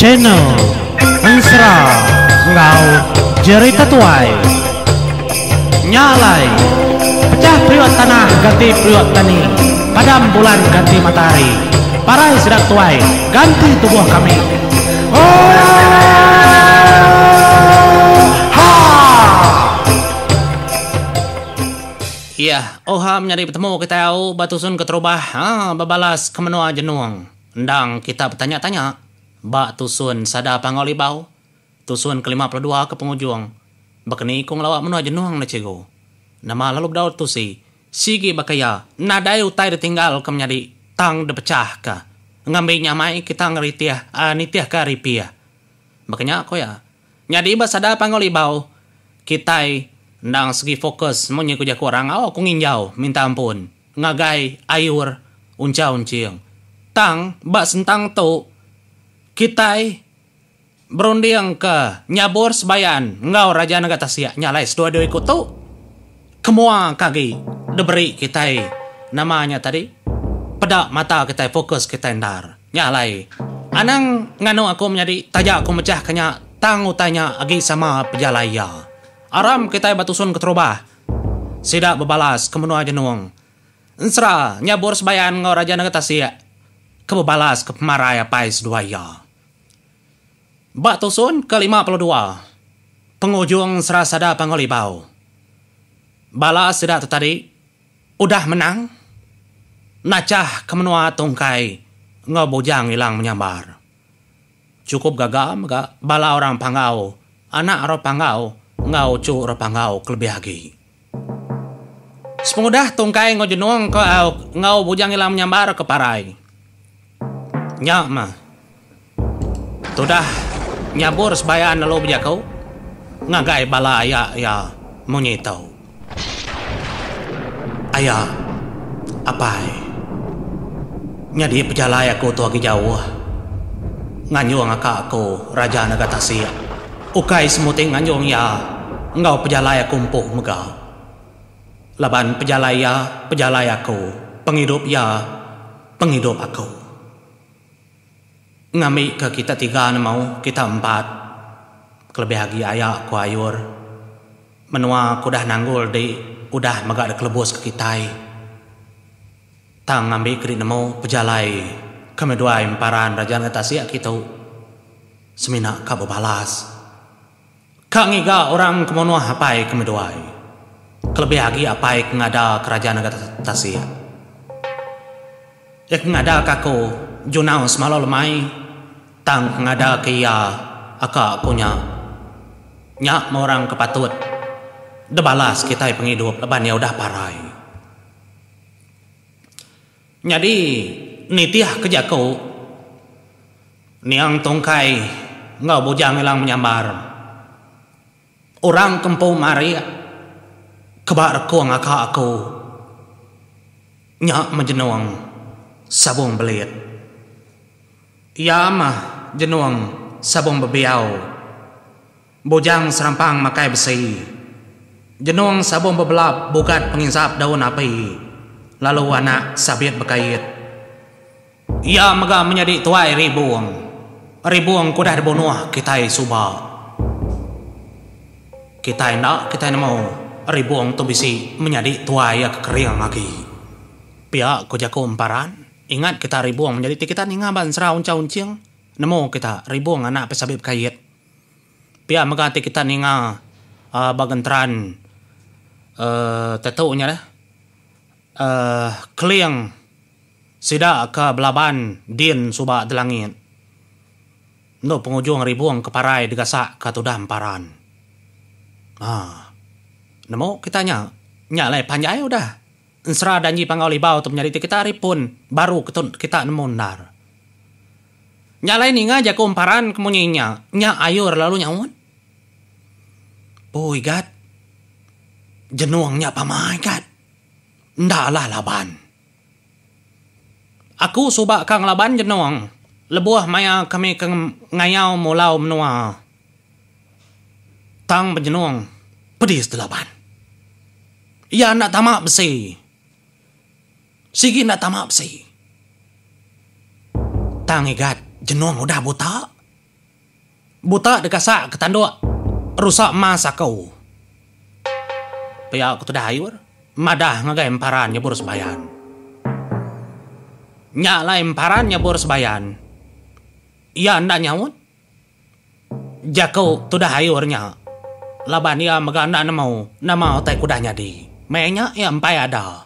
channel Ensra ngau jerita tuai nyalai pecah priot tanah ganti priot tani padam bulan ganti matahari parai sedap tuai ganti tubuh kami iya, oham nyari bertemu kita tahu batusun keterubah, babalas ke menua jenuang. Ndang kita bertanya-tanya, bak tusun sada pangolibau, tusun ke-52 ke penghujung. Bakni kong lawak menua jenuang na cigo. Nama lalu berdaud tusi, sigi bakaya, nadai utai ditinggal ke menjadi tang depecah ka. Ngambilnya mai kita ngeritiah, nitiah ka ripiah. Makanya aku ya, nyadi ba sada pangolibau, kitai ndang segi fokus monye kuja kurang aku nginjau minta ampun ngagai ayur uncau unciang tang bak sentang tu kitai berunding ke nyabur sebayan ngau raja negata sia nyalai dua ikut tu kemua kagi diberi kitai namanya tadi pedak mata kitai fokus kitai ndar nyalai anang nganu aku menjadi tajak aku mecah kenya tang utanya agi sama pejalaya aram kita batusun keterubah. Sidak bebalas ke menua jenuang. Ensra nyabur sebayan ngau raja negata sia. Kebebalas ke pemaraya pais duaya. Batusun ke-52. Penghujung serasada pangolibau. Balas sidak tadi. Udah menang. Nacah ke menua tungkai. Ngau bujang hilang menyambar. Cukup gagam gak bala orang panggau. Anak orang panggau. Ngau cu rapangau kelebih lagi. Sepengudah tungkai ngau jenuang ngau bujang hilang menyambar ke parai. Nyak mah. Tudah nyabur sebayan lalu bejakau. Ngagai bala ayah ya munyitau. Ayah apai. Nyadi pejalai aku tu lagi jauh. Nganyuang aku raja negata sia. Ukai semuting anjong ya engkau pejalaya kumpuh megah laban pejalaya aku penghidup ya penghidup aku ngami ke kita tiga mau kita empat kelebih lagi ayah ku ayur menua kudah nanggul di udah megak kelebus ke kitai tang ngambil kiri nemu pejalai kami dua emparan raja ngatasia kita semina kabo balas Kang iga orang kemonua hapai kemeduai. Kelebih lagi apai ngada kerajaan negara Tasia. Ya ngada kako junau semalo lemai. Tang ngada kia aka kunya. Nyak orang kepatut. Debalas kita penghidup leban ya udah parai. Jadi nitiah kejako. Niang tongkai ngau bujang hilang menyambar. Orang kampung Maria kebar kuang aku nyak menjenuang sabung belit ia mah jenuang sabung bebiau bujang serampang makai besi jenuang sabung bebelap bukat pengisap daun api lalu anak sabit bekait ia mega menjadi tuai ribuang kudah dibunuh kita subah kita mau ribuang tu bisi menjadi tuaya kekering lagi. Pihak ko jako emparan. Ingat kita ribuang menjadi kita ningaban serah unca-uncing. Nemu kita ribuang anak pesabib kayit. Pihak megati kita ninga bagentran tetunya dah. Kliang sida ke belaban din subak delangit. No penghujung ribuang keparai digasak katudah emparan. Nemu kitanya nyalai panjai udah ensra danji pangolibau tu menjadi kita ripun baru kita nemu nar nyalai ninga jago umparan kemunyinya nya ayur lalu nyaun boy gat jenuangnya pamai gat ndalah laban aku subak kang laban jenuang lebuah maya kami kang ngayau mulau menua tang berjenuang pedis delapan. Ia nak tamak besi. Sigi nak tamak besi. Tang igat jenuang udah buta. Buta dekasak ketanduk rusak masa kau. Paya aku tu dah ayur. Madah ngagai emparan nyebur sebayan. Nyak lah emparan nyebur sebayan. Ia ndak nyawut. Jakau tu dah ayurnya. Laban ia meganda nama otai kudanya di. Mainnya ia empai ada.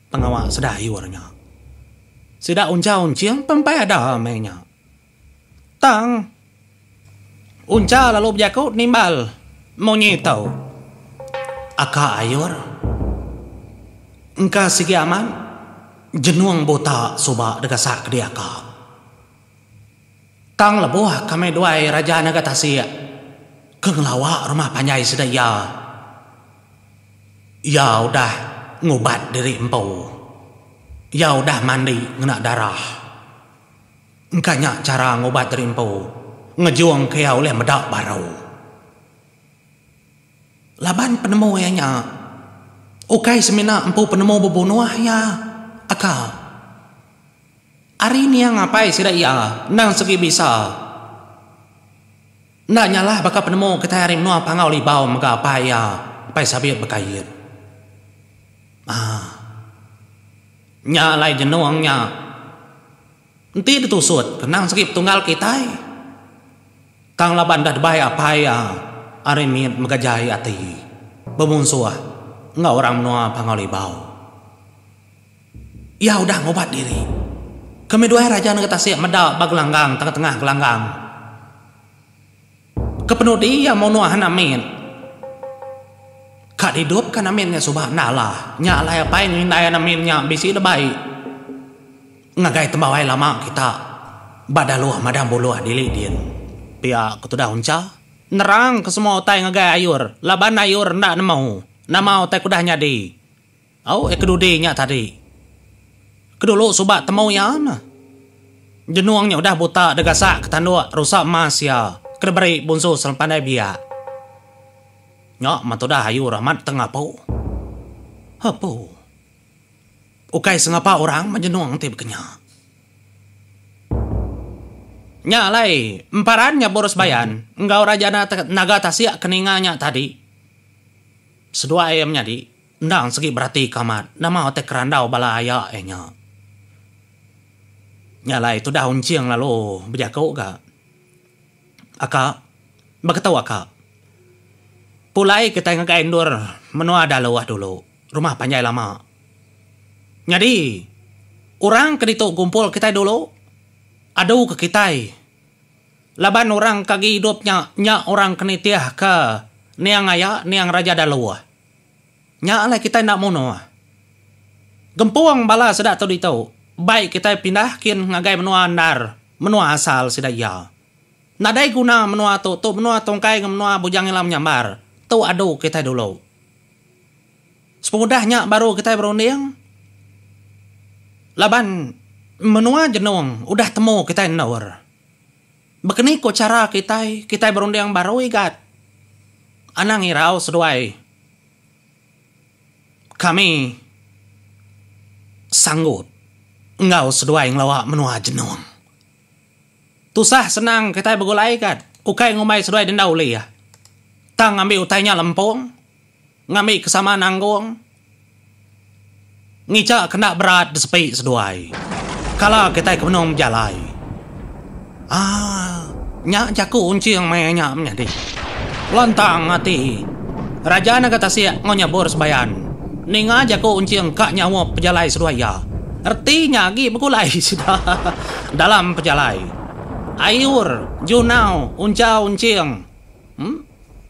Pengawak sudah ayurnya. Sudah unca-unciang pempai ada mainnya. Tang. Unca lalu berjakut nimbal. Monyet tahu. Aka ayur. Engkau sigi aman. Jenuang buta subak degasak dia ka. Tang lebuh kami duai raja naga tasik. Kengelawak rumah panjai sudah ya. Ya udah ngubat diri empau. Ya udah mandi ngena darah. Engkanya cara ngubat diri empau. Ngejuang kaya oleh medak baru. Laban penemu yanya. Ukai semina empu penemu bebunuh ya. Aka. Hari ini yang ngapai sida iya. Nang segi bisa. Nak nyalah baka penemu kita hari menua pangau libau mega apa ya. Pai sabit bekair. Nyalai jenuangnya. Nanti ditusut. Kenang segi tunggal kita. Tang laban dah baik apa ya. Arimit megajai ati. Bemunsuah. Enggak orang menua pangau libau. Ya udah ngobat diri. Kami dua raja negara tasik medak bagelanggang tengah-tengah gelanggang. Kepenuh dia mau nuahan amin. Kak hidup kan aminnya subah nalah. Nyalai apa yang hindai aminnya bisi lebay. Ngagai tembawai lama kita. Badaluh madam buluh dilidin. Pihak ketudah unca. Nerang ke semua otai ngagai ayur. Laban ayur ndak nemau. Nama otai kudahnya di. Kedudinya tadi. Kedulu subak temau ya na. Jenuangnya udah buta degasak ketanduk rusak emas ya. Kedeberi bunsu selepandai biak. Nyok matudah ayur rahmat tengah pau. Apa? Ukai sengapa orang menjenuang tib kenyak. Nyalai, emparannya boros bayan. Enggak raja naga tasik keninganya tadi. Sedua ayamnya di. Ndang segi berarti kamat. Nama otek kerandau bala ayak nya. Nyalai itu dah unciang lalu. Berjakau gak? Aka. Bakatau aka. Pulai kita ngagaindur. Menua ada lewah dulu. Rumah panjai lama. Jadi. Orang kedito kumpul kita dulu. Aduh ke kita. Laban orang kaki hidupnya. Nya orang kenitiah ke. Niang ayak, niang raja daluah. Nya alai kita nak mono. Gempuang bala sedak tu ditau. Baik kita pindah kin ngagai menua andar. Menua asal sedak ya. Nadai guna menua tu menua tongkai menua bujang ilam nyambar. Tu aduh kita dulu. Sepemudahnya baru kita berunding. Laban menua jenuang udah temu kita nawar. Begini ko cara kita berunding baru igat. Anang irau seduai. Kami sanggup engkau seduai ngelawak menua jenuang. Tusah senang kita begulai kat. Ukai ngumai seduai dendau li ya. Tang ngambil utainya lempung. Ngambil kesama nanggung. Ngicak kena berat disepi seduai. Kalau kita kemenung jalai. Nyak jaku unci yang mainnya menjadi. Lontang hati. Raja naga tasik ngonyabur sebayan. Ninga jaku unci yang kak nyawa pejalai seduaya. Artinya lagi begulai sudah. Dalam pejalai. Ayur, junau, unca uncing.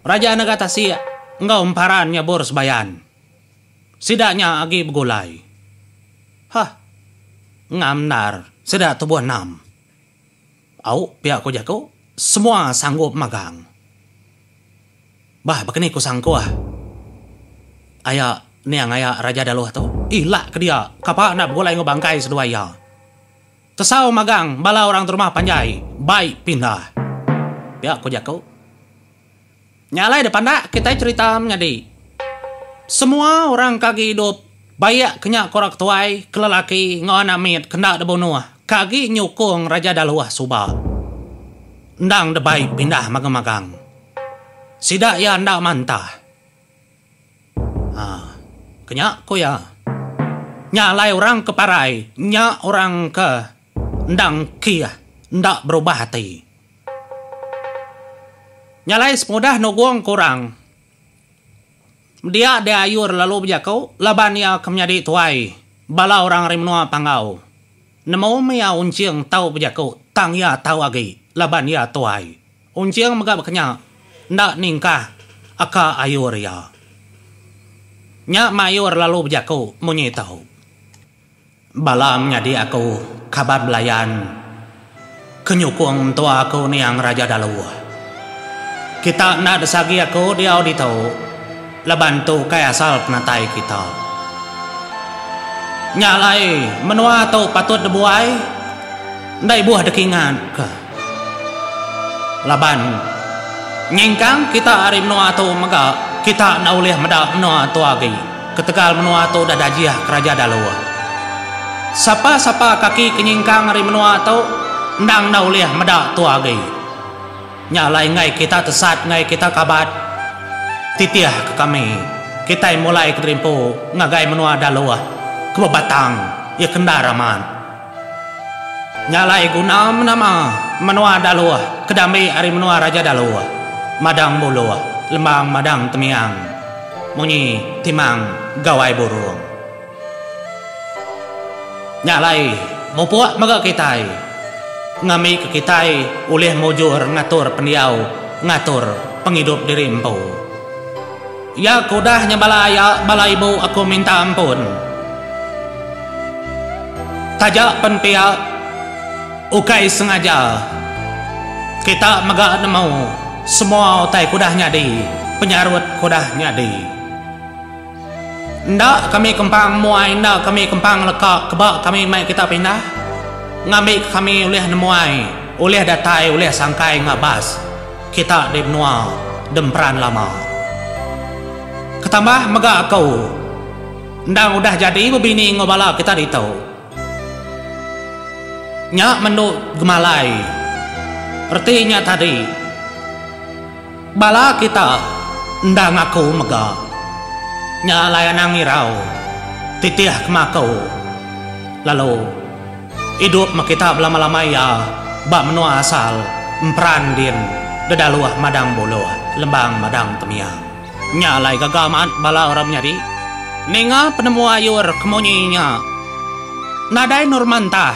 Raja naga tasik engkau emparan nyabur sebayan. Sidaknya lagi begulai. Ngamnar. Sedak tubuh 6. Pihak ko jago, semua sanggup magang. Bah, begini ku sangko Ayak, niang ayak raja daluh tu. Ilak ke dia, kapa nak boleh ngebangkai sedua ya. Tesau magang, bala orang rumah panjai. Baik pindah. Pihak ko jago. Nyalai depan dak, kita cerita menjadi. Semua orang kaki hidup. Bayak kenyak korak tuai, kelelaki, ngon amit, kendak debunuh. Kagi nyukung raja daluah subah. ndang debai pindah magang-magang. Sida ya ndak mantah. Kenyak ko ya. Nya lai orang ke parai, nya orang ke ndang kia, ndak berubah hati. Nya lai semudah nogong kurang. Dia de ayur lalu berjakau, laban ya kemnyadi tuai, bala orang rimnua pangau. Nemo mea unciang tau berjakau, tang ya tau agi, laban ya tuai. Unciang megak kenyak, ndak ningkah, aka ayur ya. Nya mayor lalu berjakau, munyi tahu. Balam nyadi aku kabar belayan. Kenyukung tua aku ni yang raja dalu. Kita nak desagi aku dia di tahu. Laban tu kaya asal penatai kita. Nyalai menua tu patut debuai. Ndai buah dekingan ke. Laban nyengkang kita ari menua tu mega. Kita nak ulih medak menua tu lagi. Ketegal menua tu dah dajiah keraja dalu. Sapa-sapa kaki kenyingkang hari menua tu ndang nak ulih medak tu lagi. Nyalai ngai kita tesat ngai kita kabat. Titiah ke kami. Kita mulai keterimpu ngagai menua dalu. Kebebatang ya kendaraman. Nyalai guna menama menua dalu. Kedamai hari menua raja dalu. Madang bulu. Lembang madang temiang, munyi timang gawai burung. Nyalai mupuak maga kitai, ngami ke kitai ulih mujur ngatur pendiau, ngatur penghidup diri empu. Ya kudahnya bala ibu aku minta ampun. Tajak penpia ukai sengaja kita maga nemu. Semua otai kudahnya di penyarut kudahnya di. Ndak kami kempang muai, ndak kami kempang lekak kebak kami mai kita pindah. Ngambil kami oleh nemuai, oleh datai, oleh sangkai ngabas. Kita di benua demperan lama. Ketambah mega kau. Ndang udah jadi bebini ngobala kita ditau. Nyak menduk gemalai. Artinya tadi bala kita ndang aku mega nyalai nangirau titiah kemakau lalu hidup makita lama-lama ya bak menua asal emperan din dedaluah madang bolo lembang madang temiang nyalai gagamat bala orang nyari ninga penemu ayur kemunyinya nadai normantah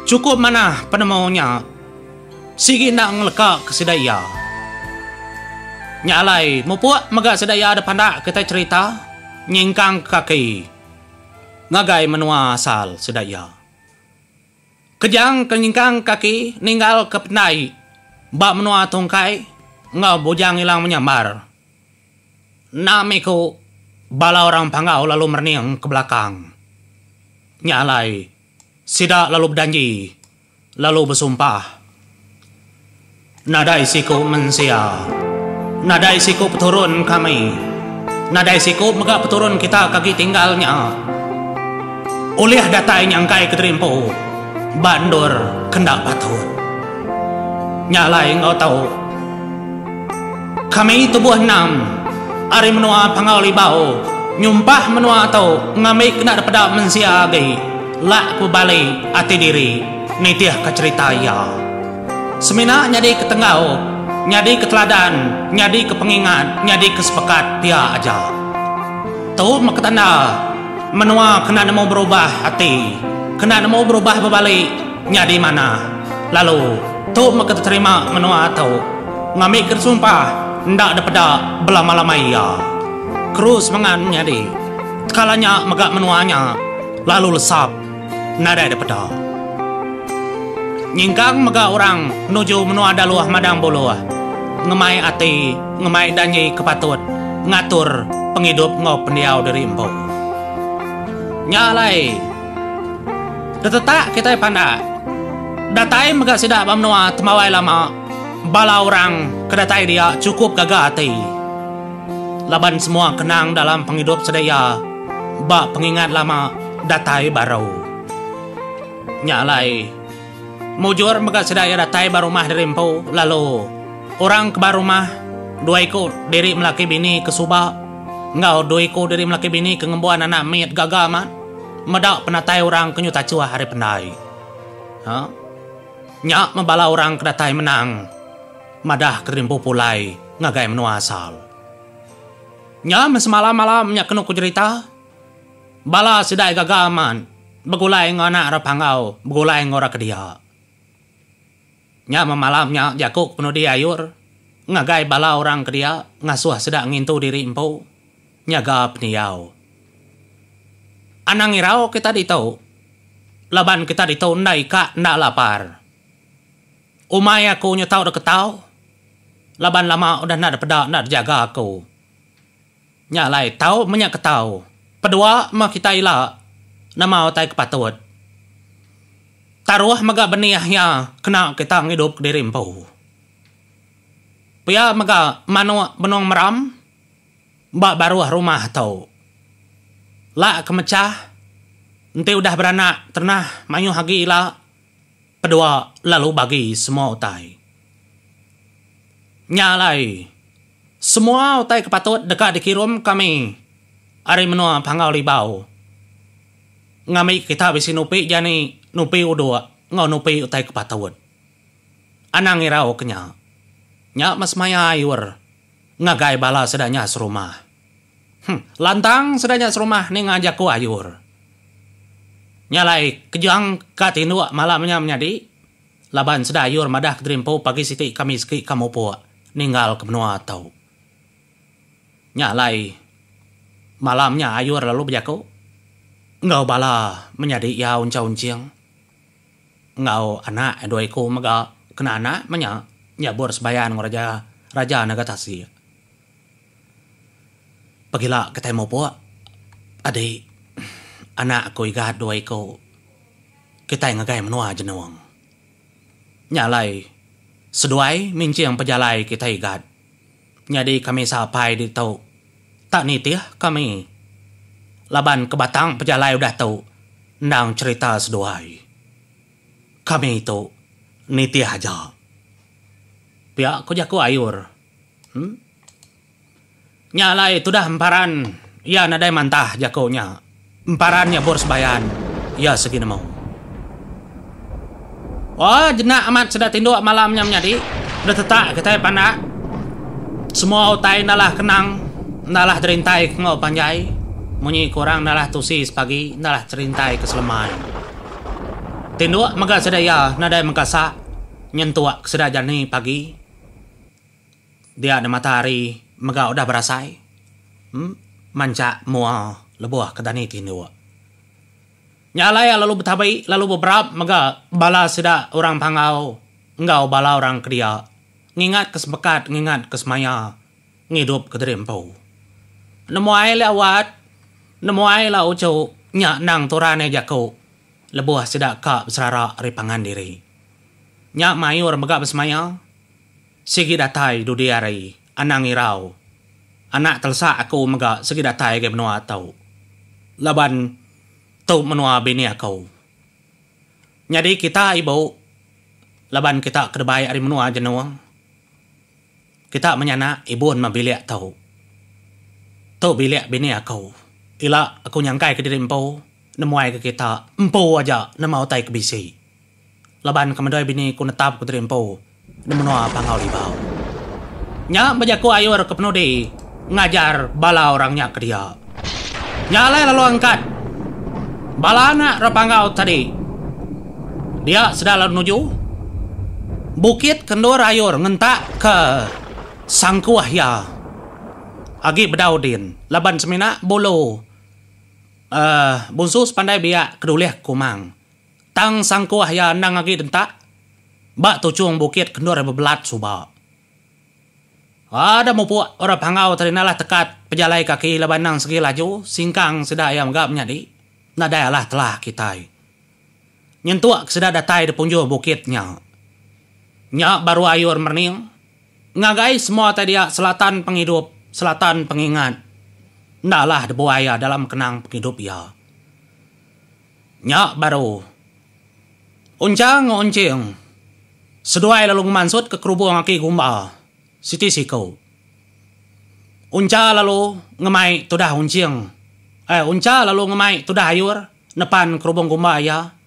cukup mana penemunya sigi nak ngeleka kesidaya. Nyalai mupuak megak sedaya ada pandak kita cerita nyingkang kaki ngagai menua asal sedaya. Kejang kenyingkang kaki ninggal ke penai bak menua tungkai ngau bujang hilang menyambar. Namiku bala orang pangau lalu merniang ke belakang. Nyalai sidak lalu berjanji lalu bersumpah. Nadai siku mensia. Nadai siku peturun kami. Nadai siku mega peturun kita kaki tinggalnya. Oleh datai nyangkai keterimpu. Bandur kendak patut. Nyalai ngau tahu. Kami tubuh enam. Ari menua pangau libau. Nyumpah menua tahu. Ngamik kena dapat mensiagi. Lak kubali ati diri. Nitiah kecerita ya. Semina nyadi ketengau. Nyadi keteladan, nyadi kepengingat, nyadi kesepakat dia aja. Tahu maketanda menua kena nemu berubah hati, kena nemu berubah berbalik, nyadi mana. Lalu tahu maket terima menua tahu ngambil kersumpah ndak dapat belama-lama iya. Terus mengan nyadi, kalanya megak menuanya, lalu lesap nada dapat. Nyingkang mega orang menuju menua daluah madang boluah. Ngemai ati, ngemai danyi kepatut, ngatur penghidup ngau pendiau dari empu. Nyalai, detetak kita pandak. Datai mega sidak bamnua temawai lama, bala orang kedatai dia cukup gagah ati. Laban semua kenang dalam penghidup sedaya, bak pengingat lama datai baru. Nyalai, Mujur maka sedaya datai barumah dari empu. Lalu orang ke barumah, 2 ekor diri melaki bini ke subak. Ngau 2 ekor diri melaki bini ke ngembuan anak miat gagaman. Medak penatai orang ke nyuta cuah hari pendai. Nyak membala orang ke datai menang. Madah ke rimpu pulai ngagai menua asal. Nyak semalam-malam nyak kenu ku cerita. Bala sedai gagaman. Begulai ngana rapangau, begulai ngora ke dia. Nya memalamnya jakuk penuh di ayur. Ngagai bala orang ke dia. Ngasuh sedak ngintu diri empu. Nyaga peniau. Anang irau kita ditau. Laban kita ditau ndai kak ndak lapar. Umay aku nyetau dek ketau. Laban lama udah ndak pedak ndak jaga aku. Nyalai tau menyak ketau. Pedua mah kita ila. Nama otai kepatut. Taruh maga benihnya kena kita ngidup ke diri empu. Pia maga manu benong meram. Mbak baru rumah tau. La kemecah. Nanti udah beranak ternah mayu hagi ila. Pedua lalu bagi semua otai. Nyalai. Semua otai kepatut dekat dikirim kami. Ari menua pangau libau. Ngami kita bisi nupi jani nupi udua ngau nupi utai kepatawad. Anang irau kenya. Nya mas maya ayur. Ngagai bala sedanya serumah. Lantang sedanya serumah ni ngajak ku ayur. Nyalai kejang katinu malamnya menyadi. Laban sedayur madah kedrimpo pagi siti kami ski kamu po. Ninggal ke benua tau. Nyalai malamnya ayur lalu berjaku. Ngau bala menjadi ya unca-unciang. Ngau anak 2 ekor maga kena anak menya nyabur sebayan raja nagatasi. Pagila ketay mo po. Adik anak ko igat 2 ekor. Kitay ngagay menua jenawang. Nyalay seduai minciang pejalai kita igat. Nyadi kami sapai di tau. Tak nitih kami. Laban ke batang pejalai udah tahu. Nang cerita seduai. Kami itu niti aja. Pihak ku jaku ayur. Nyalai itu dah emparan. Ya nadai mantah jakunya. Emparannya bor sebayan. Ya segini mau. Oh jenak amat sudah tinduk malamnya menyadi. Udah tetak kita panak. Semua utai nalah kenang. Nalah derintai ngau panjai. Munyi korang nalah tusi sepagi, nalah cerintai keselemai. Tinduk maga sedaya nadai mengkasa, nyentuak sedaya ni pagi. Dia ada matahari, maga udah berasai. Manca mua lebuah kedani tinduk. Nyalai lalu betabai, lalu beberap maga bala sedak orang pangau. Engkau bala orang kedia. Ngingat kesepekat, ngingat kesemaya. Ngidup kederimpau. Nemu ay lewat. Nemu ay la ucau nya nang turane jako. Lebuah sedak ka berserara ripangan diri. Nya mayur megak besmaya. Sigi datai dudiari. Anang irau. Anak telsa aku megak sigi datai ke menua tau. Laban tu menua bini aku. Nyadi kita ibu. Laban kita kedebai ari menua jenuang. Kita menyana ibuan mabiliak tau. Tu biliak bini aku. Ila aku nyangkai ke diri empu. Nemuai ke kita. Empu aja nama utai ke bisi. Laban kemedoi bini ku netap ke diri empu. Nemenua pangau libau. Nya bajaku ayur ke penudi. Ngajar bala orangnya ke dia. Nyalai lalu angkat. Bala anak rapangau tadi. Dia sedang lalu nuju. Bukit kendur ayur ngentak ke Sangkuahya. Agi bedaudin. Laban semina bolo. Bunsus pandai biak kedulih kumang. Tang Sangkuahya nang agi dentak. Bak tucung bukit kendur bebelat suba. Ada mupu orang pangau tadi nalah tekat pejalai kaki laban nang segi laju. Singkang sedah ayam gap nyadi. Nadayalah telah kitai. Nyentuak sedah datai di punjul bukitnya. Nyak baru ayur merning. Ngagai semua tadi selatan penghidup. Selatan pengingat. Ndalah debuaya dalam kenang penghidup ya. Nyak baru. Uncang oncing. Seduai lalu ngemansut ke kerubung aki gumba. Siti sikau. Unca lalu ngemai tudah uncing. Unca lalu ngemai tudah ayur. Nepan kerubung gumba ya.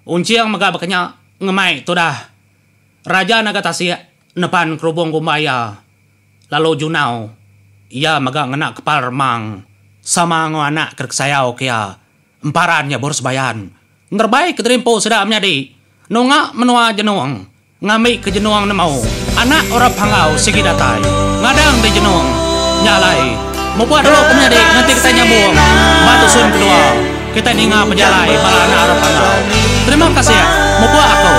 Uncing maga bekenya ngemai tudah. Raja naga tasik nepan kerubung gumba ya. Lalu junau. Ia maga ngena kepal remang. Sama ngo anak kerksayau kia. Emparannya boros bayan. Ngerbaik keterimpo sedap menjadi. Nunga menua jenuang. Ngamik ke jenuang nemau. Anak orang pangau segi datai. Ngadang di jenuang. Nyalai. Membuat dulu menjadi. Nanti kita nyambung. Batu sun kedua. Kita ninga penjalai. Para anak orang pangau. Terima kasih. Membuat aku.